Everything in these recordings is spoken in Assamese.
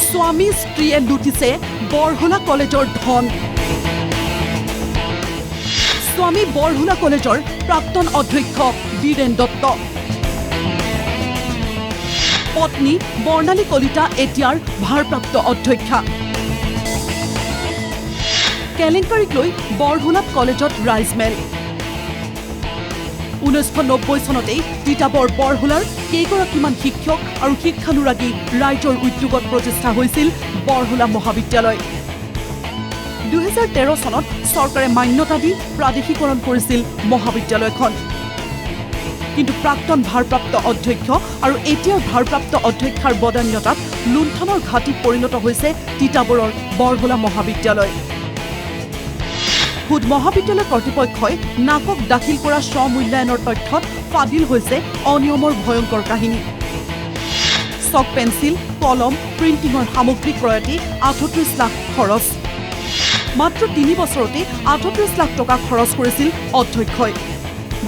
স্বামী স্ত্ৰীয়ে লুটিছে বৰহোলা কলেজৰ ধন। স্বামী বৰহোলা কলেজৰ প্ৰাক্তন অধ্যক্ষ বীৰেন দত্ত, পত্নী বৰ্ণালী কলিতা এতিয়াৰ ভাৰপ্ৰাপ্ত অধ্যক্ষা। কেলেংকাৰীক লৈ বৰহোলা কলেজত ৰাইজমেল। 1990 চনতেই তিতাবৰ বৰহোলাৰ কেইগৰাকীমান শিক্ষক আৰু শিক্ষানুৰাগী ৰাইজৰ উদ্যোগত প্ৰতিষ্ঠা হৈছিল বৰহোলা মহাবিদ্যালয়। 2013 চনত চৰকাৰে মান্যতা দি প্ৰাদেশিকৰণ কৰিছিল মহাবিদ্যালয়খন। কিন্তু প্ৰাক্তন ভাৰপ্ৰাপ্ত অধ্যক্ষ আৰু এতিয়াৰ ভাৰপ্ৰাপ্ত অধ্যক্ষাৰ বদান্যতাত লুণ্ঠনৰ ঘাটিত পৰিণত হৈছে তিতাবৰৰ বৰহোলা মহাবিদ্যালয়। খুদ মহাবিদ্যালয় কৰ্তৃপক্ষই নাকক দাখিল কৰা স্বমূল্যায়নৰ তথ্যত ফাদিল হৈছে অনিয়মৰ ভয়ংকৰ কাহিনী। চক পেঞ্চিল, কলম, প্ৰিণ্টিঙৰ সামগ্ৰী ক্ৰয়তে 38 লাখ খৰচ। মাত্ৰ 3 বছৰতে 38 লাখ টকা খৰচ কৰিছিল অধ্যক্ষই।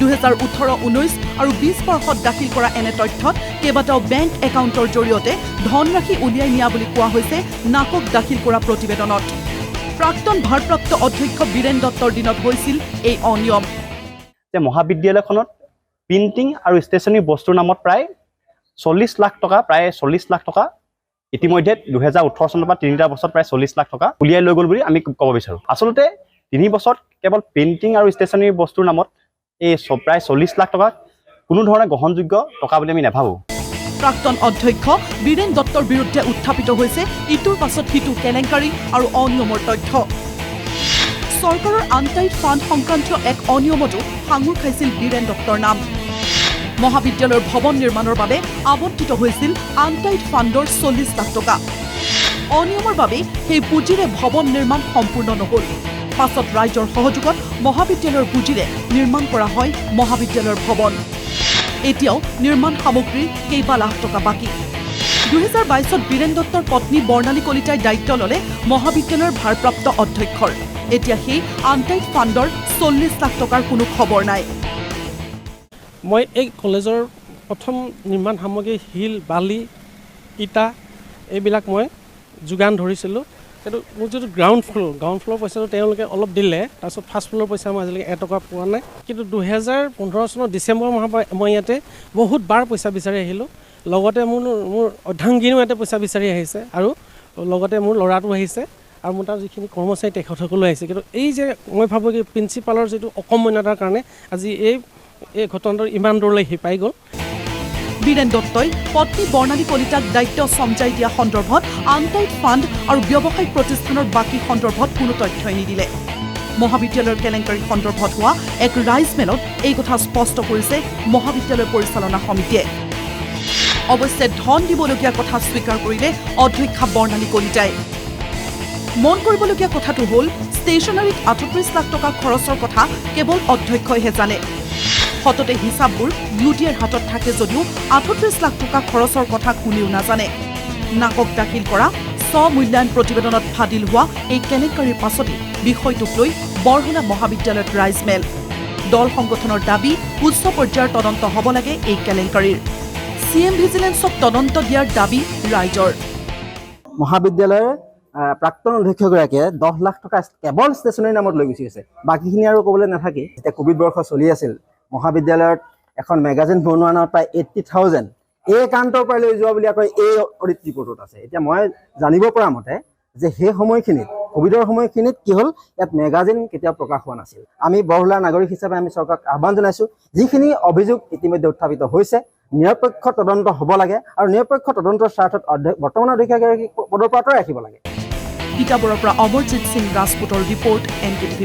2018-19 আৰু 20 বৰ্ষত দাখিল কৰা এনে তথ্যত কেইবাটাও বেংক একাউণ্টৰ জৰিয়তে ধনৰাশি উলিয়াই নিয়া বুলি কোৱা হৈছে নাকক দাখিল কৰা প্ৰতিবেদনত। প্ৰাক্তন ভাৰপ্ৰাপ্ত অধ্যক্ষ বীৰেন দত্তৰ দিনত হৈছিল এই অনিয়ম। মহাবিদ্যালয়খনত প্ৰিণ্টিং আৰু ষ্টেচনাৰী বস্তুৰ নামত প্ৰায় 40 লাখ টকা ইতিমধ্যে 2018 চনৰ পৰা 3টা বছৰত প্ৰায় 40 লাখ টকা উলিয়াই লৈ গ'ল বুলি আমি ক'ব বিচাৰোঁ। আচলতে 3 বছৰত কেৱল প্ৰিণ্টিং আৰু ষ্টেচনাৰী বস্তুৰ নামত এই প্ৰায় 40 লাখ টকা কোনো ধৰণে গ্ৰহণযোগ্য টকা বুলি আমি নাভাবোঁ। প্ৰাক্তন অধ্যক্ষ বীৰেন দত্তৰ বিৰুদ্ধে উত্থাপিত হৈছে ইটোৰ পাছত সিটো কেলেংকাৰী আৰু অনিয়মৰ তথ্য। চৰকাৰৰ আনটাইড ফাণ্ড সংক্ৰান্তীয় এক অনিয়মতো সাঙুৰ খাইছিল বীৰেন দত্তৰ নাম। মহাবিদ্যালয়ৰ ভৱন নিৰ্মাণৰ বাবে আবণ্টিত হৈছিল আনটাইড ফাণ্ডৰ 40 লাখ টকা। অনিয়মৰ বাবে সেই পুঁজিৰে ভৱন নিৰ্মাণ সম্পূৰ্ণ নহ'ল। পাছত ৰাইজৰ সহযোগত মহাবিদ্যালয়ৰ পুঁজিৰে নিৰ্মাণ কৰা হয় মহাবিদ্যালয়ৰ ভৱন। এতিয়াও নিৰ্মাণ সামগ্ৰীৰ কেইবা লাখ টকা বাকী। 2022 বীৰেন দত্তৰ পত্নী বৰ্ণালী কলিতাই দায়িত্ব ল'লে মহাবিদ্যালয়ৰ ভাৰপ্ৰাপ্ত অধ্যক্ষৰ। এতিয়া সেই আনটাইড ফাণ্ডৰ 40 লাখ টকাৰ কোনো খবৰ নাই। মই এই কলেজৰ প্ৰথম নিৰ্মাণ সামগ্ৰী শিল, বালি, ইটা এইবিলাক মই যোগান ধৰিছিলোঁ। কিন্তু মোৰ যিটো গ্ৰাউণ্ড ফ্ল'ৰ পইচাটো তেওঁলোকে অলপ দিলে, তাৰপিছত ফাৰ্ষ্ট ফ্ল'ৰ পইচা মই আজিলৈকে এটকা পোৱা নাই। কিন্তু 2015 চনৰ ডিচেম্বৰ মাহৰ পৰা মই ইয়াতে বহুত বাৰ পইচা বিচাৰি আহিলোঁ। লগতে মোৰ অৰ্ধাংগিনীও ইয়াতে পইচা বিচাৰি আহিছে আৰু লগতে মোৰ ল'ৰাটো আহিছে আৰু মোৰ তাৰ যিখিনি কৰ্মচাৰী তেখেতসকলো আহিছে। কিন্তু এই যে মই ভাবোঁ কি প্ৰিন্সিপালৰ যিটো অকমন্যতাৰ কাৰণে আজি এই ঘটনাটো ইমান দূৰলৈ শিপাই গ'ল। বীৰেন দত্তই পত্নী বৰ্ণালী কলিতাক দায়িত্ব চমজাই দিয়া সন্দৰ্ভত আনটাইড ফাণ্ড আৰু ব্যৱসায়িক প্ৰতিষ্ঠানৰ বাকী সন্দৰ্ভত কোনো তথ্যই নিদিলে। মহাবিদ্যালয়ৰ কেলেংকাৰী সন্দৰ্ভত হোৱা এক ৰাইজমেলত এই কথা স্পষ্ট কৰিছে মহাবিদ্যালয় পৰিচালনা সমিতিয়ে। অৱশ্যে ধন দিবলগীয়া কথা স্বীকাৰ কৰিলে অধ্যক্ষা বৰ্ণালী কলিতাই। মন কৰিবলগীয়া কথাটো হ'ল ষ্টেচনাৰীত 38 লাখ টকা খৰচৰ কথা কেৱল অধ্যক্ষইহে জানে। সততে হিচাপবোৰ UDAৰ হাতত থাকে যদিও 38 লাখ টকা খৰচৰ কথা কোনেও নাজানে। নাকক দাখিল কৰা স্বমূল্যায়ন প্ৰতিবেদনত ফাদিল হোৱা এই কেলেংকাৰীৰ পাছতেই বিষয়টোক লৈ বৰহোলা মহাবিদ্যালয়ত ৰাইজমেল। দল সংগঠনৰ দাবী উচ্চ পৰ্যায়ৰ তদন্ত হ'ব লাগে এই কেলেংকাৰীৰ। CM ভিজিলেন্সক তদন্ত দিয়াৰ দাবী ৰাইজৰ। মহাবিদ্যালয়ৰ প্ৰাক্তন অধ্যক্ষগৰাকীয়ে 10 লাখ টকা কেৱল ষ্টেচনাৰী নামত লৈ গুচি গৈছে। বাকীখিনি আৰু ক'বলৈ নাথাকে। যেতিয়া কোভিড বৰ্ষ চলি আছিল, মহাবিদ্যালয়ত এখন মেগাজিন বনোৱাৰ নামত প্ৰায় 80,000 এই কাণ্টৰ পৰা লৈ যোৱা বুলি আকৌ এই অডিট ৰিপৰ্টত আছে। এতিয়া মই জানিব পৰা মতে যে সেই সময়খিনিত কোভিডৰ সময়খিনিত কি হ'ল, ইয়াত মেগাজিন কেতিয়াও প্ৰকাশ হোৱা নাছিল। আমি বৰহোলাৰ নাগৰিক হিচাপে আমি চৰকাৰক আহ্বান জনাইছোঁ, যিখিনি অভিযোগ ইতিমধ্যে উত্থাপিত হৈছে নিৰপেক্ষ তদন্ত হ'ব লাগে আৰু নিৰপেক্ষ তদন্তৰ স্বাৰ্থত বৰ্তমান অধ্যক্ষগৰাকীক পদৰ পৰা আঁতৰাই ৰাখিব লাগে। তিতাবৰৰ পৰা অমৰজিৎ সিং ৰাজপুতৰ ৰিপৰ্ট NKTV+।